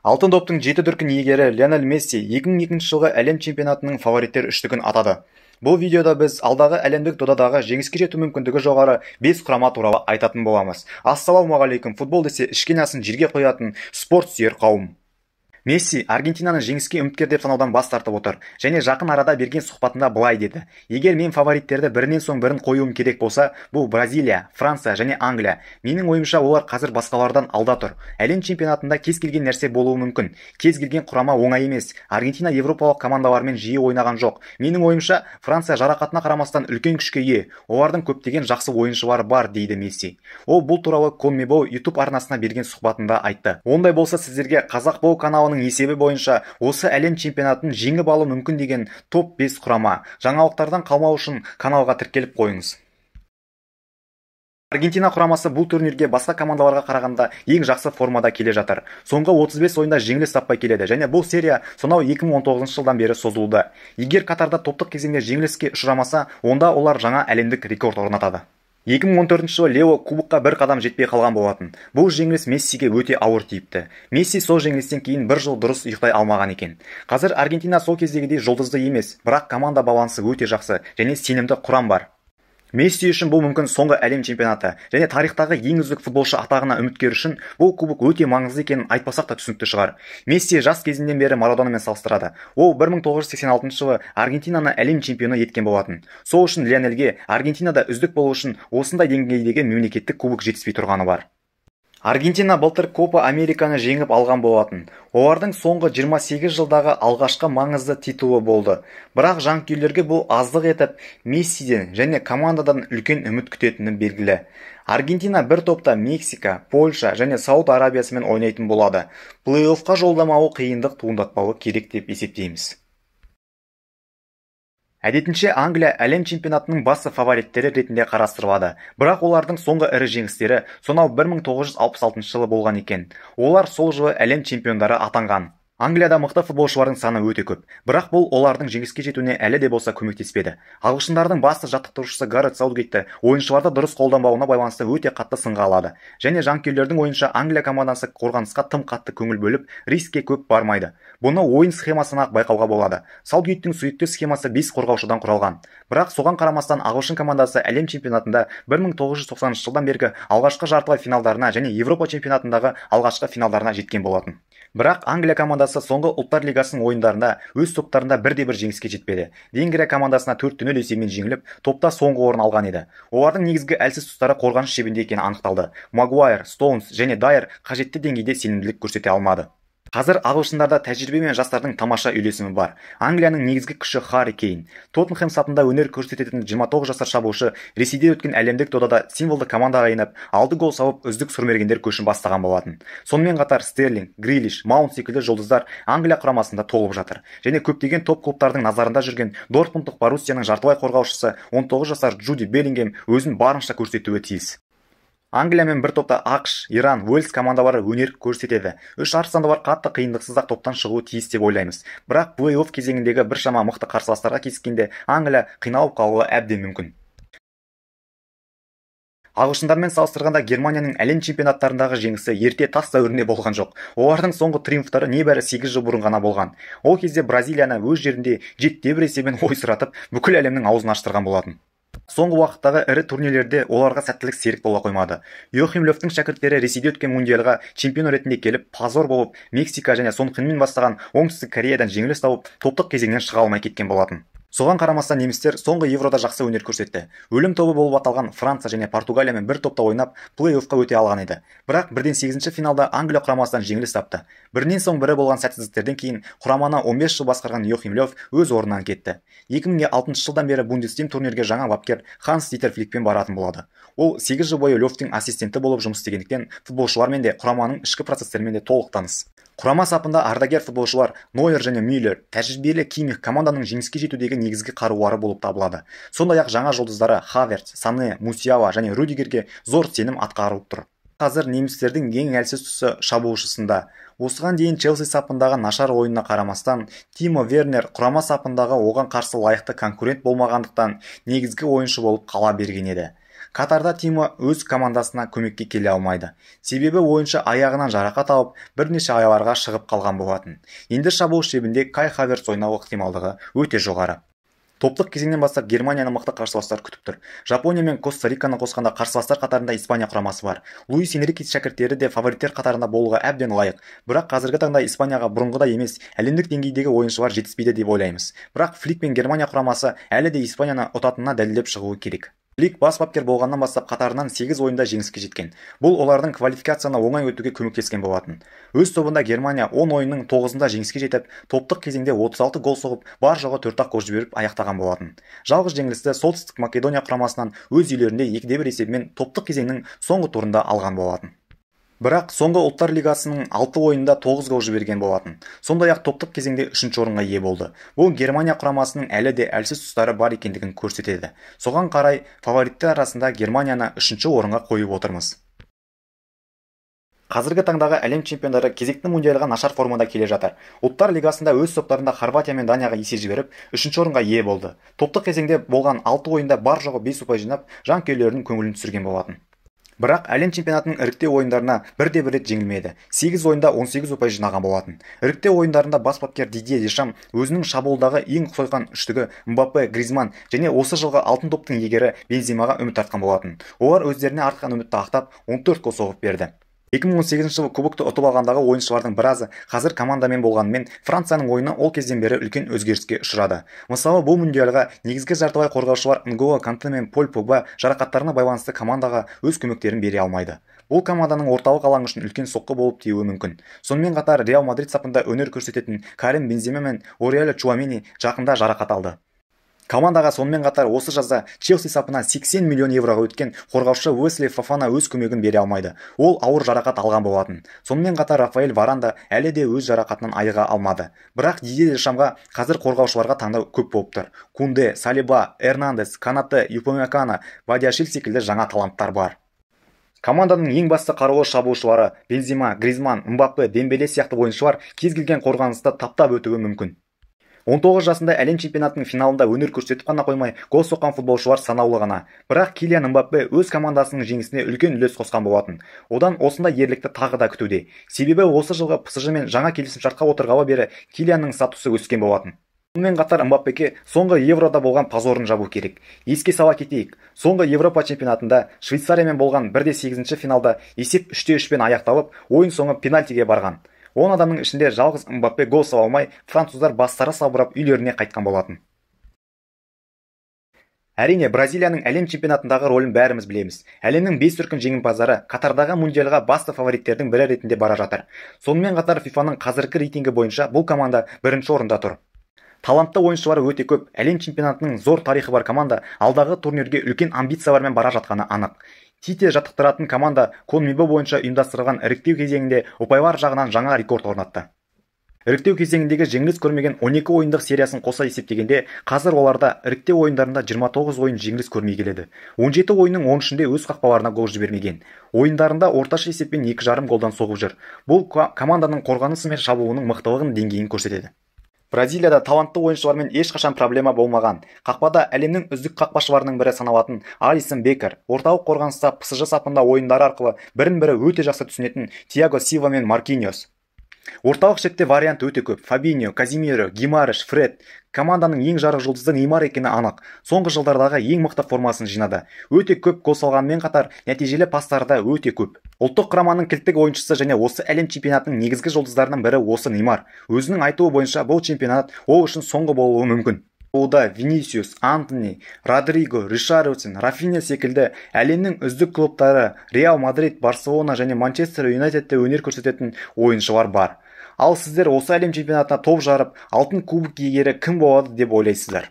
Алтын доптың 7 дүркін иегері Лионель Месси 2002 жылғы әлем чемпионатының фавориттер үштігін атады. Бұл видеода біз алдағы әлемдік додадағы жеңіске жету мүмкіндігі жоғары 5 құрама туралы айтатын боламыз. Ассалаумағалейкум, футбол десе ішкен асын жерге қоятын спорт сүйер қауым. Месси Аргентинаны жеңіске үміткер деп санаудан бас тартып отыр және жақын арада берген сұхбатында былай деді: егер мен фавориттерді бірінен соң бірін қоюым керек болса, бұл Бразилия, Франция және Англия. Менің ойымша олар қазір басқалардан алда тұр. Әлем чемпионатында кез келген нәрсе болуы мүмкін. Кез келген құрама оңай емес. Аргентина европалық командалармен жиі ойнаған жоқ. Менің ойымша Франция жарақатына қарамастан үлкен күшке ие. Олардың көптеген жақсы ойыншылары бар, дейді Месси. Ол бұл туралы CONMEBOL YouTube арнасына берген сұхбатында айтты. Ондай болса сіздерге Қазақбол каналының есебі бойынша осы әлем чемпионатын жеңіп алу мүмкін деген топ 5 құрама. Жаңалықтардан қалмау үшін каналға тіркеліп қойыңыз. Аргентина құрамасы бұл турнирге басқа командаларға қарағанда ең жақсы формада келе жатыр. Соңғы 35 ойында жеңіліс таппай келеді және бұл серия сонау 2019 жылдан бері созылды. Егер Катарда топтық кезеңде жеңіліске ұшырамаса, онда олар жаңа әлемдік рекорд орнатады. 2014 жылы Лео кубокқа бір қадам жетпей қалған болатын. Бұл жеңіліс Мессиге өте ауыр тиіпті. Месси сол жеңілістен кейін бір жыл дұрыс ұйықтай алмаған екен. Қазір Аргентина сол кездегідей жұлдызды емес, бірақ команда балансы өте жақсы және сенімді құрам бар. Месси үшін бұл мүмкін соңғы әлем чемпионаты және тарихтағы ең үздік футболшы атағына үміткер үшін бұл кубок өте маңызды екенін айтпасақ та түсінікті шығар. Месси жас кезінен бері Марадонамен салыстырады. Ол 1986 жылы Аргентинаны әлем чемпионы еткен болатын. Сол үшін Лионельге Аргентинада үздік болу үшін осындай деңгейдегі мемлекеттік кубок жетіспей тұрғаны бар. Аргентина былтыр Копа Американы жеңіп алған болатын. Олардың соңғы 28 жылдағы алғашқы маңызды титулы болды. Бірақ жанкүйерлерге бұл аздық етіп, Мессиден және командадан үлкен үміт күтетіні белгілі. Аргентина бір топта Мексика, Польша және Сауд Арабиясымен ойнайтын болады. Плей-оффқа жолдамауы қиындық туындатпауы керек деп есептейміз. Әдетінше Англия әлем чемпионатының басты фавориттері ретінде қарастырылады. Бірақ олардың соңғы ірі жеңістері сонау 1966 жылы болған екен. Олар сол жылы әлем чемпиондары атанған. Англияда мықты футболшылардың саны өте көп, бірақ бұл олардың жеңіске жетуіне әлі де болса көмектеспеді. Ағылшындардың басты жаттықтырушысы Гарет Саутгейтті ойыншыларды дұрыс қолданбауына байланысты өте қатты сынға алады. Және жанкүйерлердің ойынша Англия командасы қорғанысқа тым қатты көңіл бөліп, рискке көп бармайды. Бұны ойын схемасынан байқауға болады. Саутгейттің сүйікті схемасы 5 қорғаушыдан құралған. Бірақ соған қарамастан ағылшын командасы әлем чемпионатында 1990 жылдан бергі алғашқы жартылай финалдарына және Европа чемпионатындағы алғашқы финалдарына жеткен болатын. Бірақ Англия командасы соңғы ұлттар лигасының ойындарында өз топтарында бірде-бір жеңіске жетпеді. Венгрия командасына 4-0 есебімен жеңіліп, топта соңғы орын алған еді. Олардың негізгі әлсіз тұстары қорғаныс шебінде екені анықталды. Магуайр, Стоунс және Дайер қажетті деңгейде сенімділік көрсете алмады. Қазір ағылшындарда тәжірибе мен жастардың тамаша үйлесімі бар. Англияның негізгі күші Харри Кейн. Тоттенхэм сапында өнер көрсететін 29 жасар шабуылшы Ресейде өткен әлемдік додада символды командаға айнып, алды гол салып, үздік сұрмергендер көшін бастаған болатын. Сонымен қатар Стерлинг, Грилиш, Маунт секілді жұлдыздар Англия құрамасында толып жатыр. Және көптеген топ клубтардың назарында жүрген Дортмундтық Боруссияның жартылай қорғаушысы 19 жасар Джуди Беллингем өзін барынша көрсетуі тиіс. Англиямен бір топта ақш, Иран, Уэльс командалары өнер көрсетеді. Үш арыстандылар қатты қиындықсыз-ақ топтан шығуы тиіс деп ойлаймыз. Бірақ плей-офф кезеңіндегі біршама мықты қарсыластарға кездескенде Англия қиналып қалуы әбден мүмкін. Ағылшындармен салыстырғанда Германияның әлем чемпионаттарындағы жеңісі ерте тас дәуірінде болған жоқ. Олардың соңғы триумфтары небәрі 8 жыл бұрын ғана болған. Ол кезде Бразилияны өз жерінде 7-1 есебімен ойсыратып, бүкіл әлемнің аузын аштырған болатын. Соңғы уақыттағы ірі турнирлерде оларға сәттілік серік бола қоймады. Йохим Лёвтың шәкірттері Ресейде өткен мундиалға чемпион ретінде келіп, позор болып, Мексика және Сон Хэнмен бастаған Оңтүстік Кореядан жеңіліс тауып, топтық кезеңнен шыға алмай кеткен болатын. Соған қарамастан немістер соңғы Еврода жақсы өнер көрсетті. Өлім тобы болып аталған Франция және Португалиямен бір топта ойнап, плей-оффқа өте алған еді. Бірақ бірден 8-ші финалда Англия құрамасынан жеңіліс тапты. Бірінен соң бірі болған сәтсіздіктерден кейін құраманы 15 жыл басқарған Йохим Лёв өз орнынан кетті. 2006 жылдан бері Бундестим турнирге жаңа бапкер Ханс Дитер Фликпен баратын болады. Ол 8 жыл бойы Лёвтың ассистенті болып жұмыс істегендіктен футболшылармен де құраманың ішкі процестерімен де толық таныс. Құрама сапында ардагер футболшылар Нойер және Мюллер, тәжірибелі Кимих команданың жеңіске жетудегі негізгі қаруары болып табылады. Сондай-ақ жаңа жұлдыздары Хаверц, Сане, Мусиала және Рудигерге зор сенім атқарылып тұр. Қазір немістердің ең әлсіз тұсы шабуылшысында. Осыған дейін Челси сапындағы нашар ойынына қарамастан, Тимо Вернер құрама сапындағы оған қарсы лайықты конкурент болмағандықтан негізгі ойыншы болып қала берген еді. Катарда Тимо өз командасына көмекке келе алмайды. Себебі ойыншы аяғынан жарақат алып, бірнеше айларға шығып қалған болатын. Енді шабуыл шебінде Кай Хаверс ойнау ықтималдығы өте жоғары. Топтық кезеңнен бастап Германияны мықты қарсыластар күтіп тұр. Жапония мен Коста-Риканы қосқанда қарсыластар қатарында Испания құрамасы бар. Луис Энрике шәкірттері де фавориттер қатарында болуға әбден лайық. Бірақ қазіргі таңда Испанияға бұрынғыдай емес, әлемдік деңгейдегі ойыншылар жетіспейді деп ойлаймыз. Бірақ Флик пен Германия құрамасы әлі де Испанияны ұтатынына дәлелдеп шығуы керек. Флик бас бапкер болғаннан бастап қатарынан 8 ойында жеңіске жеткен. Бұл олардың квалификацияны оңай өтуге көмектескен болатын. Өз тобында Германия 10 ойынның 9-ында жеңіске жетіп, топтық кезеңде 36 гол соғып, бар жоғы 4-ақ гол жіберіп аяқтаған болатын. Жалғыз жеңілісті Солтүстік Македония құрамасынан өз үйлерінде 2-1 есебімен топтық кезеңнің соңғы турында алған болатын. Бірақ соңғы ұлттар лигасының 6 ойында 9 гол жіберген болатын. Сондай-ақ топтық кезеңде 3-ші орынға ие болды. Бұл Германия құрамасының әлі де әлсіз тұстары бар екендігін көрсетеді. Соған қарай фавориттер арасында Германияны 3-ші орынға қойып отырмыз. Қазіргі таңдағы әлем чемпиондары кезекті мундиалға нашар формада келе жатыр. Ұлттар лигасында өз топтарында Хорватия мен Данияға есе жіберіп, 3-ші орынға ие болды. Топтық кезеңде болған 6 ойында бар жоғы 5 ұпай жинап, жанкүйерлерінің көңілін түсірген болатын. Бірақ әлем чемпионатының іріктеу ойындарына бірде-бір рет жеңілмеді. 8 ойында 18 ұпай жинаған болатын. Іріктеу ойындарында бас бапкер Дидье Дешам өзінің шабуылдағы ең сойқан үштігі Мбаппе, Гризманн және осы жылғы алтын топтың иегері Бенземаға үміт артқан болатын. Олар өздеріне артқан үмітті ақтап 14 гол соғып берді. 2018 жылы кубокты ұтып алғандағы ойыншылардың біразы қазір командамен болғанымен Францияның ойыны ол кезден бері үлкен өзгеріске ұшырады. Мысалы, бұл мундиалға негізгі жартылай қорғаушылар N'Голо Канте мен Поль Погба жарақаттарына байланысты командаға өз көмектерін бере алмайды. Бұл команданың орталық алаң үшін үлкен соққы болып тиюі мүмкін. Сонымен қатар Реал Мадрид сапында өнер көрсететін Карим Бензема мен Ориоль Чуамени жақында жарақат алды. Командаға сонымен қатар осы жазда Челси сапынан 80 миллион евроға өткен қорғаушы Уэсли Фофана өз көмегін бере алмайды. Ол ауыр жарақат алған болатын. Сонымен қатар Рафаэль Варан да әлі де өз жарақатынан айыға алмады. Бірақ Дидье Дешамға қазір қорғаушыларға таңдау көп болып тұр. Кунде, Салиба, Эрнандес, Канате, Юпамекано, Бадиашвили секілді жаңа таланттар бар. Команданың ең басты қарулы шабуылшылары Бензема, Гризманн, Мбаппе, Дембеле сияқты ойыншылар кез келген қорғанысты таптап өтуі мүмкін. 19 жасында әлем чемпионатының финалында өнер көрсетіп қана қоймай, гол соққан футболшылар санаулы ғана. Бірақ Килиан Мбаппе өз командасының жеңісіне үлкен үлес қосқан болатын. Одан осындай ерлікті тағы да күтуде. Себебі осы жылғы ПСЖ мен жаңа келісімшартқа отырғалы бері Килианның статусы өскен болатын. Сонымен қатар Мбаппеге соңғы Еврода болған позорын жабу керек. Еске сала кетейік, соңғы Европа чемпионатында Швейцариямен болған 1/8 финалда есеп 3-3 аяқталып, ойын соңы пенальтиге барған. 10 адамның ішінде жалғыз Мбаппе гол сала алмай, француздар бастары салбырап үйлеріне қайтқан болатын. Әрине, Бразилияның әлем чемпионатындағы рөлін бәріміз білеміз. Әлемнің 5 дүркін жеңімпаздары Катардағы мундиалға басты фавориттердің бірі ретінде бара жатыр. Сонымен қатар FIFA-ның қазіргі рейтингі бойынша бұл команда бірінші орында тұр. Талантты ойыншылары өте көп. Әлем чемпионатының зор тарихы бар команда алдағы турнирге үлкен амбициялармен бара жатқаны анық. Тите жаттықтыратын команда CONMEBOL бойынша ұйымдастырылған іріктеу кезеңінде ұпайлар жағынан жаңа рекорд орнатты. Іріктеу кезеңіндегі жеңіліс көрмеген 12 ойындық сериясын қоса есептегенде, қазір оларда іріктеу ойындарында 29 ойын жеңіліс көрмей келеді. 17 ойынның 13-інде өз қақпаларына гол жібермеген. Ойындарында орташа есеппен 2,5 голдан соғып жүр. Бұл команданың қорғанысы мен шабуылының мықтылығының деңгейін көрсетеді. Бразилияда талантты ойыншылармен ешқашан проблема болмаған. Қақпада әлемнің үздік қақпашыларының бірі саналатын Алисон Бекер, орталық қорғаныста ПСЖ сапында ойындары арқылы бірін-бірі өте жақсы түсінетін Тиаго Силва мен Маркиньос. Орталық шепте вариант өте көп. Фабиньо, Казимиро, Гимареш, Фред. Команданың ең жарық жұлдызы Неймар екені анық. Соңғы жылдардағы ең мықты формасын жинады. Өте көп гол салғанмен қатар, нәтижелі пастарда өте көп. Ұлттық құраманың кілттік ойыншысы және осы әлем чемпионатының негізгі жұлдыздарының бірі осы Неймар. Өзінің айтуы бойынша бұл чемпионат ол үшін соңғы болуы мүмкін. Ода Винисиус, Антони, Родриго, Ришарлисон, Рафинья секілді әлемнің үздік клубтары Реал Мадрид, Барселона және Манчестер Юнайтедте өнер көрсететін ойыншылар бар. Ал сіздер осы әлем чемпионатына топ жарып, алтын кубок иегері кім болады деп ойлайсыздар?